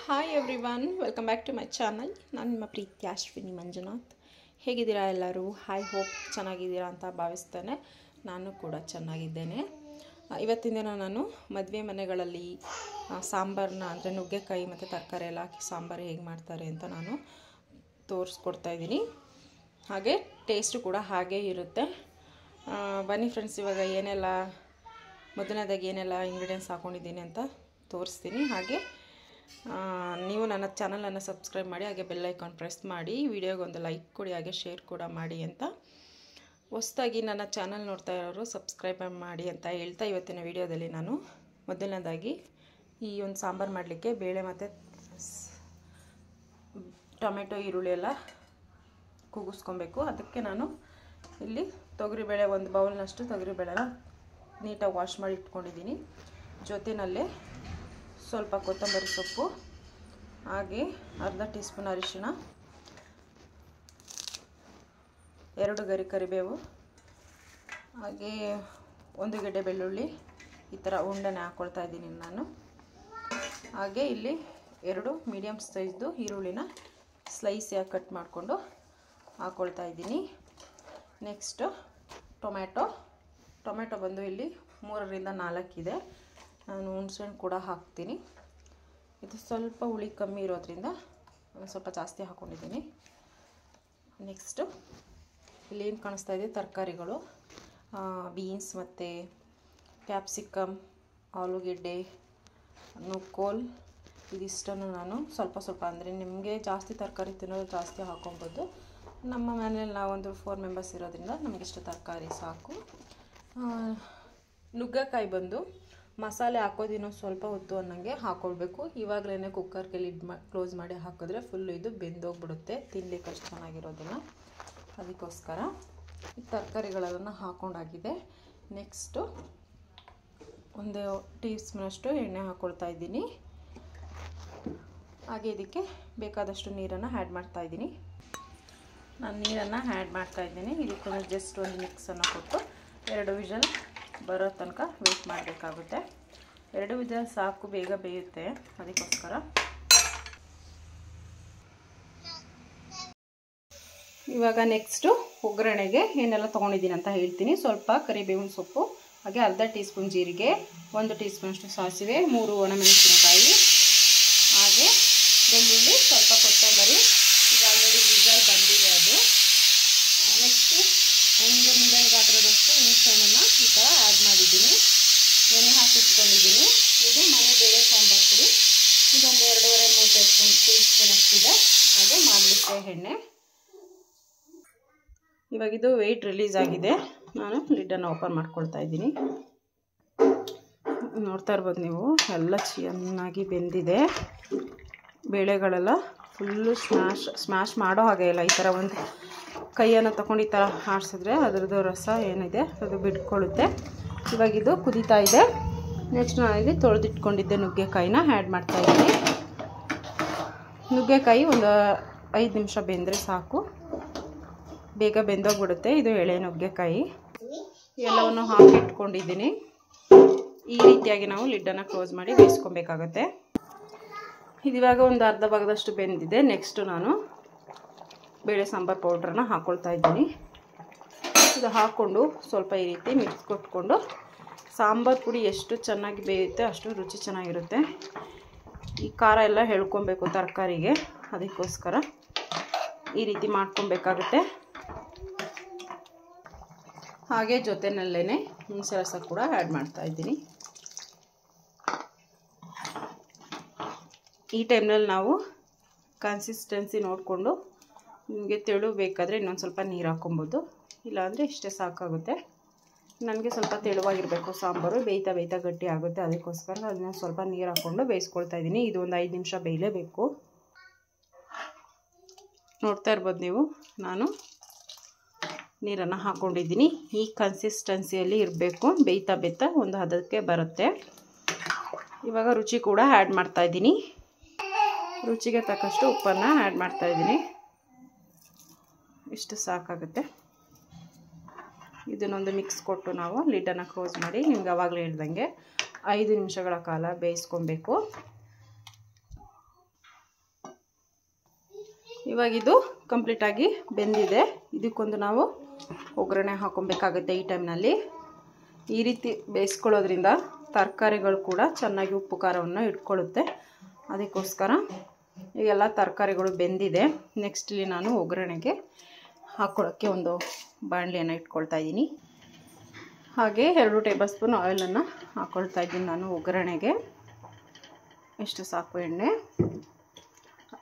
Hi everyone, welcome back to my channel. ನಾನು ನಿಮ್ಮ ಪ್ರೀತಿ ಅಶ್ವಿನಿ ಮಂಜುನಾಥ್. ಹೇಗಿದ್ದೀರಾ ಎಲ್ಲರೂ? ಹೋಪ್ ಚೆನ್ನಾಗಿದ್ದೀರಾ ಅಂತ ಭಾವಿಸ್ತೇನೆ. ನಾನು ಕೂಡ ಚೆನ್ನಾಗಿದ್ದೇನೆ. ಇವತ್ತಿನ ದಿನ ನಾನು ಮದುವೆ ಮನೆಗಳಲ್ಲಿ ಸಾಂಬಾರನ್ನ ಅಂದರೆ ನುಗ್ಗೆಕಾಯಿ ಮತ್ತು ತರಕಾರಿ ಎಲ್ಲ ಹಾಕಿ ಸಾಂಬಾರು ಹೇಗೆ ಮಾಡ್ತಾರೆ ಅಂತ ನಾನು ತೋರಿಸ್ಕೊಡ್ತಾಯಿದ್ದೀನಿ. ಹಾಗೆ ಟೇಸ್ಟು ಕೂಡ ಹಾಗೇ ಇರುತ್ತೆ. ಬನ್ನಿ ಫ್ರೆಂಡ್ಸ್, ಇವಾಗ ಏನೆಲ್ಲ ಮೊದಲನೇದಾಗಿ ಏನೆಲ್ಲ ಇಂಗ್ರೀಡಿಯೆಂಟ್ಸ್ ಹಾಕ್ಕೊಂಡಿದ್ದೀನಿ ಅಂತ ತೋರಿಸ್ತೀನಿ. ಹಾಗೆ ನೀವು ನನ್ನ ಚಾನಲನ್ನು ಸಬ್ಸ್ಕ್ರೈಬ್ ಮಾಡಿ, ಹಾಗೆ ಬೆಲ್ ಐಕಾನ್ ಪ್ರೆಸ್ ಮಾಡಿ, ವಿಡಿಯೋಗೊಂದು ಲೈಕ್ ಕೊಡಿ, ಹಾಗೆ ಶೇರ್ ಕೂಡ ಮಾಡಿ ಅಂತ ಹೊಸದಾಗಿ ನನ್ನ ಚಾನಲ್ ನೋಡ್ತಾ ಇರೋರು ಸಬ್ಸ್ಕ್ರೈಬ್ ಮಾಡಿ ಅಂತ ಹೇಳ್ತಾ, ಇವತ್ತಿನ ವಿಡಿಯೋದಲ್ಲಿ ನಾನು ಮೊದಲನೇದಾಗಿ ಈ ಒಂದು ಸಾಂಬಾರು ಮಾಡಲಿಕ್ಕೆ ಬೇಳೆ ಮತ್ತು ಟೊಮೆಟೊ ಈರುಳ್ಳಿ ಎಲ್ಲ ಕೂಗಿಸ್ಕೊಬೇಕು. ಅದಕ್ಕೆ ನಾನು ಇಲ್ಲಿ ತೊಗರಿಬೇಳೆ ಒಂದು ಬೌಲ್ನಷ್ಟು ತೊಗರಿಬೇಳೆನ ನೀಟಾಗಿ ವಾಶ್ ಮಾಡಿ ಇಟ್ಕೊಂಡಿದ್ದೀನಿ. ಜೊತೆಯಲ್ಲೇ ಸ್ವಲ್ಪ ಕೊತ್ತಂಬರಿ ಸೊಪ್ಪು, ಹಾಗೆ ಅರ್ಧ ಟೀ ಸ್ಪೂನ್ ಅರಿಶಿಣ, 2 ಗರಿ ಕರಿಬೇವು, ಹಾಗೆ 1 ಗೆಡ್ಡೆ ಬೆಳ್ಳುಳ್ಳಿ ಈ ಥರ ಉಂಡೆನ ಹಾಕ್ಕೊಳ್ತಾ ಇದ್ದೀನಿ ನಾನು. ಹಾಗೆ ಇಲ್ಲಿ 2 ಮೀಡಿಯಮ್ ಸೈಜ್ದು ಈರುಳ್ಳಿನ ಸ್ಲೈಸಿಯಾಗಿ ಕಟ್ ಮಾಡಿಕೊಂಡು ಹಾಕ್ಕೊಳ್ತಾ ಇದ್ದೀನಿ. ನೆಕ್ಸ್ಟು ಟೊಮೆಟೊ ಬಂದು ಇಲ್ಲಿ 3ರಿಂದ 4 ಇದೆ. ನಾನು ಹುಣಸೆಹಣ್ಣು ಕೂಡ ಹಾಕ್ತೀನಿ. ಇದು ಸ್ವಲ್ಪ ಹುಳಿ ಕಮ್ಮಿ ಇರೋದ್ರಿಂದ ಸ್ವಲ್ಪ ಜಾಸ್ತಿ ಹಾಕ್ಕೊಂಡಿದ್ದೀನಿ. ನೆಕ್ಸ್ಟು ಇಲ್ಲಿ ಏನು ಕಾಣಿಸ್ತಾ ಇದೆ ತರಕಾರಿಗಳು, ಬೀನ್ಸ್ ಮತ್ತು ಕ್ಯಾಪ್ಸಿಕಮ್, ಆಲೂಗೆಡ್ಡೆ, ನುಕ್ಕೋಲ್, ಇದಿಷ್ಟನ್ನು ನಾನು ಸ್ವಲ್ಪ ಅಂದರೆ ನಿಮಗೆ ಜಾಸ್ತಿ ತರಕಾರಿ ತಿನ್ನೋದು ಜಾಸ್ತಿ ಹಾಕೊಬೋದು. ನಮ್ಮ ಮನೇಲಿ ನಾವೊಂದು 4 ಮೆಂಬರ್ಸ್ ಇರೋದ್ರಿಂದ ನಮಗಿಷ್ಟು ತರಕಾರಿ ಸಾಕು. ನುಗ್ಗೆಕಾಯಿ ಬಂದು ಮಸಾಲೆ ಹಾಕೋದಿನ್ನೂ ಸ್ವಲ್ಪ ಹೊತ್ತು ಅನ್ನಂಗೆ ಹಾಕ್ಕೊಳ್ಬೇಕು. ಇವಾಗಲೇ ಕುಕ್ಕರ್ಗೆ ಲಿಡ್ ಕ್ಲೋಸ್ ಮಾಡಿ ಹಾಕಿದ್ರೆ ಫುಲ್ಲು ಇದು ಬೆಂದೋಗ್ಬಿಡುತ್ತೆ, ತಿನ್ನಲಿಕ್ಕೆ ಅಷ್ಟು ಚೆನ್ನಾಗಿರೋದಿಲ್ಲ. ಅದಕ್ಕೋಸ್ಕರ ಈ ತರಕಾರಿಗಳೆಲ್ಲ ಹಾಕ್ಕೊಂಡಾಗಿದೆ. ನೆಕ್ಸ್ಟು 1 ಟೀ ಸ್ಪೂನಷ್ಟು ಎಣ್ಣೆ ಹಾಕ್ಕೊಳ್ತಾ ಇದ್ದೀನಿ. ಹಾಗೆ ಇದಕ್ಕೆ ಬೇಕಾದಷ್ಟು ನೀರನ್ನು ಆ್ಯಡ್ ಮಾಡ್ತಾಯಿದ್ದೀನಿ. ನಾನು ನೀರನ್ನು ಆ್ಯಡ್ ಮಾಡ್ತಾಯಿದ್ದೀನಿ. ಇದಕ್ಕೆ ಜಸ್ಟ್ ಒಂದು ಮಿಕ್ಸನ್ನು ಕೊಟ್ಟು 2 ವಿಷಲ್ ಬರೋ ತನಕ ವೇಟ್ ಮಾಡಬೇಕಾಗುತ್ತೆ. 2 ವಿಷಲ್ ಸಾಕು, ಬೇಗ ಬೇಯುತ್ತೆ. ಅದಕ್ಕೋಸ್ಕರ ಇವಾಗ ನೆಕ್ಸ್ಟು ಒಗ್ಗರಣೆಗೆ ಏನೆಲ್ಲ ತೊಗೊಂಡಿದ್ದೀನಿ ಅಂತ ಹೇಳ್ತೀನಿ. ಸ್ವಲ್ಪ ಕರಿಬೇವಿನ ಸೊಪ್ಪು, ಹಾಗೆ ಅರ್ಧ ಟೀ ಸ್ಪೂನ್ ಜೀರಿಗೆ, 1 ಟೀ ಸ್ಪೂನಷ್ಟು ಸಾಸಿವೆ, 3 ಒಣಮೆಣಸಿನಕಾಯಿ, ಹಾಗೆ ಬೆಳ್ಳುಳ್ಳಿ, ಸ್ವಲ್ಪ ಕೊತ್ತಂಬರಿ. ಈಗ ಆಲ್ರೆಡಿ ವಿಷಲ್ ಬಂದಿದೆ ಅದು. ನೆಕ್ಸ್ಟು 1 ನಿಂಬೆ ಗಾತ್ರದಷ್ಟು ಹುಣಸೆಹಣ್ಣನ್ನು ಈ ಥರ ಆ್ಯಡ್ ಮಾಡಿದ್ದೀನಿ, ನೆನೆ ಹಾಕಿಟ್ಕೊಂಡಿದ್ದೀನಿ. ಇದು ಮನೆ ಬೇಳೆ ಸಾಂಬಾರು ಪುಡಿ. ಇದೊಂದು 2.5-3 ಟೀ ಸ್ಪೂನ್ ಅಷ್ಟಿದೆ. ಹಾಗೆ ಮಾಡಲಿಕ್ಕೆ ಎಣ್ಣೆ. ಇವಾಗಿದು ವೆಯ್ಟ್ ರಿಲೀಸ್ ಆಗಿದೆ. ನಾನು ಲಿಡ್ಡನ್ನು ಓಪನ್ ಮಾಡ್ಕೊಳ್ತಾ ಇದ್ದೀನಿ. ನೋಡ್ತಾ ಇರ್ಬೋದು ನೀವು, ಎಲ್ಲ ಚೆನ್ನಾಗಿ ಬೆಂದಿದೆ. ಬೇಳೆಗಳೆಲ್ಲ ಫುಲ್ಲು ಸ್ಮ್ಯಾಶ್ ಮಾಡೋ ಹಾಗೆ ಇಲ್ಲ. ಈ ಥರ ಒಂದು ಕೈಯನ್ನು ತಗೊಂಡು ಈ ಥರ ಆಡಿಸಿದ್ರೆ ಅದರದ್ದು ರಸ ಏನಿದೆ ಅದು ಬಿಟ್ಕೊಳ್ಳುತ್ತೆ. ಇವಾಗಿದು ಕುದೀತಾ ಇದೆ. ನೆಕ್ಸ್ಟ್ ನಾನಿಲ್ಲಿ ತೊಳೆದಿಟ್ಕೊಂಡಿದ್ದೆ ನುಗ್ಗೆಕಾಯಿನ ಆ್ಯಡ್ ಮಾಡ್ತಾಯಿದ್ದೀನಿ. ನುಗ್ಗೆಕಾಯಿ ಒಂದು 5 ನಿಮಿಷ ಬೆಂದರೆ ಸಾಕು, ಬೇಗ ಬೆಂದೋಗ್ಬಿಡುತ್ತೆ. ಇದು ಎಳೆ ನುಗ್ಗೆಕಾಯಿ. ಎಲ್ಲವನ್ನು ಹಾಕಿಟ್ಕೊಂಡಿದ್ದೀನಿ. ಈ ರೀತಿಯಾಗಿ ನಾವು ಲಿಡ್ಡನ್ನು ಕ್ಲೋಸ್ ಮಾಡಿ ಬೇಯಿಸ್ಕೊಬೇಕಾಗತ್ತೆ. ಇದಿವಾಗ ಒಂದು ಅರ್ಧ ಭಾಗದಷ್ಟು ಬೆಂದಿದೆ. ನೆಕ್ಸ್ಟು ನಾನು ಬೇಳೆ ಸಾಂಬಾರು ಪೌಡ್ರನ್ನ ಹಾಕ್ಕೊಳ್ತಾ ಇದ್ದೀನಿ. ಇದು ಹಾಕ್ಕೊಂಡು ಸ್ವಲ್ಪ ಈ ರೀತಿ ಮಿಕ್ಸ್ ಕೊಟ್ಕೊಂಡು, ಸಾಂಬಾರು ಪುಡಿ ಎಷ್ಟು ಚೆನ್ನಾಗಿ ಬೇಯುತ್ತೆ ಅಷ್ಟು ರುಚಿ ಚೆನ್ನಾಗಿರುತ್ತೆ. ಈ ಖಾರ ಎಲ್ಲ ಎಳ್ಕೊಬೇಕು ತರಕಾರಿಗೆ, ಅದಕ್ಕೋಸ್ಕರ ಈ ರೀತಿ ಮಾಡ್ಕೊಬೇಕಾಗುತ್ತೆ. ಹಾಗೆ ಜೊತೆಯಲ್ಲೇ ಹುಣಸೆ ರಸ ಕೂಡ ಆ್ಯಡ್ ಮಾಡ್ತಾ ಇದ್ದೀನಿ. ಈ ಟೈಮ್ನಲ್ಲಿ ನಾವು ಕನ್ಸಿಸ್ಟೆನ್ಸಿ ನೋಡಿಕೊಂಡು, ನಿಮಗೆ ತೆಳು ಬೇಕಾದರೆ ಇನ್ನೊಂದು ಸ್ವಲ್ಪ ನೀರು ಹಾಕ್ಕೊಬೋದು, ಇಲ್ಲಾಂದರೆ ಇಷ್ಟೇ ಸಾಕಾಗುತ್ತೆ. ನನಗೆ ಸ್ವಲ್ಪ ತೆಳುವಾಗಿರಬೇಕು ಸಾಂಬಾರು, ಬೇಯ್ತಾ ಗಟ್ಟಿ ಆಗುತ್ತೆ. ಅದಕ್ಕೋಸ್ಕರ ಅದನ್ನ ಸ್ವಲ್ಪ ನೀರು ಹಾಕ್ಕೊಂಡು ಬೇಯಿಸ್ಕೊಳ್ತಾ ಇದ್ದೀನಿ. ಇದು ಒಂದು 5 ನಿಮಿಷ ಬೇಯಲೇಬೇಕು. ನೋಡ್ತಾ ಇರ್ಬೋದು ನೀವು, ನಾನು ನೀರನ್ನು ಹಾಕ್ಕೊಂಡಿದ್ದೀನಿ. ಈ ಕನ್ಸಿಸ್ಟೆನ್ಸಿಯಲ್ಲಿ ಇರಬೇಕು. ಬೇಯ್ತಾ ಒಂದು ಹದಕ್ಕೆ ಬರುತ್ತೆ. ಇವಾಗ ರುಚಿ ಕೂಡ ಆ್ಯಡ್ ಮಾಡ್ತಾಯಿದ್ದೀನಿ. ರುಚಿಗೆ ತಕ್ಕಷ್ಟು ಉಪ್ಪನ್ನು ಆ್ಯಡ್ ಮಾಡ್ತಾಯಿದ್ದೀನಿ. ಇಷ್ಟು ಸಾಕಾಗುತ್ತೆ. ಇದನ್ನೊಂದು ಮಿಕ್ಸ್ ಕೊಟ್ಟು ನಾವು ಲಿಡ್ಡನ್ನು ಕ್ಲೋಸ್ ಮಾಡಿ, ನಿಮ್ಗೆ ಆವಾಗಲೇ ಹೇಳ್ದಂಗೆ 5 ನಿಮಿಷಗಳ ಕಾಲ ಬೇಯಿಸ್ಕೊಬೇಕು. ಇವಾಗ ಇದು ಕಂಪ್ಲೀಟಾಗಿ ಬೆಂದಿದೆ. ಇದಕ್ಕೊಂದು ನಾವು ಒಗ್ಗರಣೆ ಹಾಕೊಬೇಕಾಗುತ್ತೆ. ಈ ಟೈಮ್ನಲ್ಲಿ ಈ ರೀತಿ ಬೇಯಿಸ್ಕೊಳ್ಳೋದ್ರಿಂದ ತರಕಾರಿಗಳು ಕೂಡ ಚೆನ್ನಾಗಿ ಉಪ್ಪು ಖಾರವನ್ನು ಇಟ್ಕೊಳ್ಳುತ್ತೆ. ಅದಕ್ಕೋಸ್ಕರ ಇವೆಲ್ಲ ತರಕಾರಿಗಳು ಬೆಂದಿದೆ. ನೆಕ್ಸ್ಟ್ ಇಲ್ಲಿ ನಾನು ಒಗ್ಗರಣೆಗೆ ಹಾಕ್ಕೊಳ್ಳೋಕ್ಕೆ ಒಂದು ಬಾಣಲೆಯನ್ನು ಇಟ್ಕೊಳ್ತಾ ಇದ್ದೀನಿ. ಹಾಗೆ 2 ಟೇಬಲ್ ಸ್ಪೂನ್ ಆಯಿಲನ್ನು ಹಾಕ್ಕೊಳ್ತಾ ಇದ್ದೀನಿ ನಾನು ಒಗ್ಗರಣೆಗೆ. ಎಷ್ಟು ಸಾಕು ಎಣ್ಣೆ.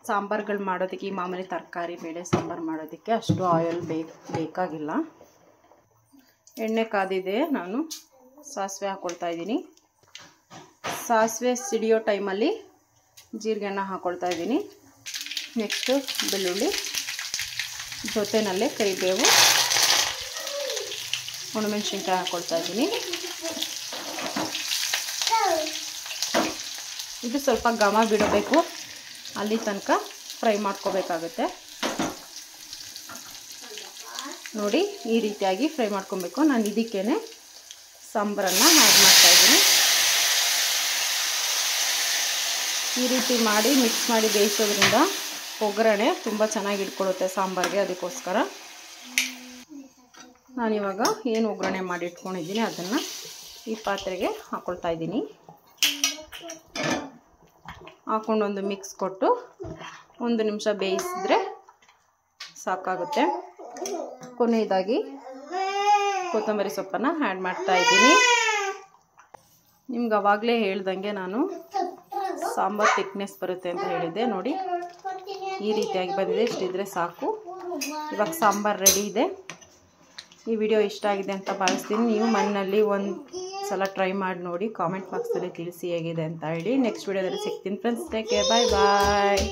ಸಾಂಬಾರುಗಳು ಮಾಡೋದಕ್ಕೆ, ಈ ಮಾಮೂಲಿ ತರಕಾರಿ ಬೇಳೆ ಸಾಂಬಾರು ಮಾಡೋದಕ್ಕೆ ಅಷ್ಟು ಆಯಿಲ್ ಬೇಕಾಗಿಲ್ಲ. ಎಣ್ಣೆ ಕಾದಿದೆ. ನಾನು ಸಾಸಿವೆ ಹಾಕ್ಕೊಳ್ತಾ ಇದ್ದೀನಿ. ಸಾಸಿವೆ ಸಿಡಿಯೋ ಟೈಮಲ್ಲಿ ಜೀರಿಗೆನ ಹಾಕ್ಕೊಳ್ತಾ ಇದ್ದೀನಿ. ನೆಕ್ಸ್ಟು ಬೆಳ್ಳುಳ್ಳಿ, ಜೊತೆಯಲ್ಲೇ ಕರಿಬೇವು, ಒಣಮೆಣಸಿನ್ಕಾಯಿ ಹಾಕ್ಕೊಳ್ತಾ ಇದ್ದೀನಿ. ಇದು ಸ್ವಲ್ಪ ಘಮ ಬಿಡಬೇಕು, ಅಲ್ಲಿ ತನಕ ಫ್ರೈ ಮಾಡ್ಕೋಬೇಕಾಗುತ್ತೆ. ನೋಡಿ ಈ ರೀತಿಯಾಗಿ ಫ್ರೈ ಮಾಡ್ಕೊಬೇಕು. ನಾನು ಇದಕ್ಕೇನೆ ಸಾಂಬಾರನ್ನು ಆ್ಯಡ್ ಮಾಡ್ತಾಯಿದ್ದೀನಿ. ಈ ರೀತಿ ಮಾಡಿ ಮಿಕ್ಸ್ ಮಾಡಿ ಬೇಯಿಸೋದ್ರಿಂದ ಒಗ್ಗರಣೆ ತುಂಬ ಚೆನ್ನಾಗಿ ಇಟ್ಕೊಳ್ಳುತ್ತೆ ಸಾಂಬಾರಿಗೆ. ಅದಕ್ಕೋಸ್ಕರ ನಾನಿವಾಗ ಏನು ಒಗ್ಗರಣೆ ಮಾಡಿ ಇಟ್ಕೊಂಡಿದ್ದೀನಿ ಅದನ್ನು ಈ ಪಾತ್ರೆಗೆ ಹಾಕ್ಕೊಳ್ತಾ ಇದ್ದೀನಿ. ಹಾಕ್ಕೊಂಡೊಂದು ಮಿಕ್ಸ್ ಕೊಟ್ಟು 1 ನಿಮಿಷ ಬೇಯಿಸಿದ್ರೆ ಸಾಕಾಗುತ್ತೆ. ಕೊನೆಯದಾಗಿ ಕೊತ್ತಂಬರಿ ಸೊಪ್ಪನ್ನು ಆ್ಯಡ್ ಮಾಡ್ತಾ ಇದ್ದೀನಿ. ನಿಮ್ಗೆ ಆವಾಗಲೇ ಹೇಳ್ದಂಗೆ ನಾನು ಸಾಂಬಾರು ಥಿಕ್ನೆಸ್ ಬರುತ್ತೆ ಅಂತ ಹೇಳಿದ್ದೆ. ನೋಡಿ ಈ ರೀತಿಯಾಗಿ ಬಂದಿದೆ. ಇಷ್ಟಿದ್ರೆ ಸಾಕು. ಇವಾಗ ಸಾಂಬಾರು ರೆಡಿ ಇದೆ. ಈ ವಿಡಿಯೋ ಇಷ್ಟ ಆಗಿದೆ ಅಂತ ಭಾವಿಸ್ತೀನಿ. ನೀವು ಮನೆಯಲ್ಲಿ ಒಂದು ಸಲ ಟ್ರೈ ಮಾಡಿ ನೋಡಿ, ಕಾಮೆಂಟ್ ಬಾಕ್ಸಲ್ಲಿ ತಿಳಿಸಿ ಹೇಗಿದೆ ಅಂತ ಹೇಳಿ. ನೆಕ್ಸ್ಟ್ ವಿಡಿಯೋದಲ್ಲಿ ಸಿಗ್ತೀನಿ ಫ್ರೆಂಡ್ಸ್. Take care. ಬಾಯ್ ಬಾಯ್.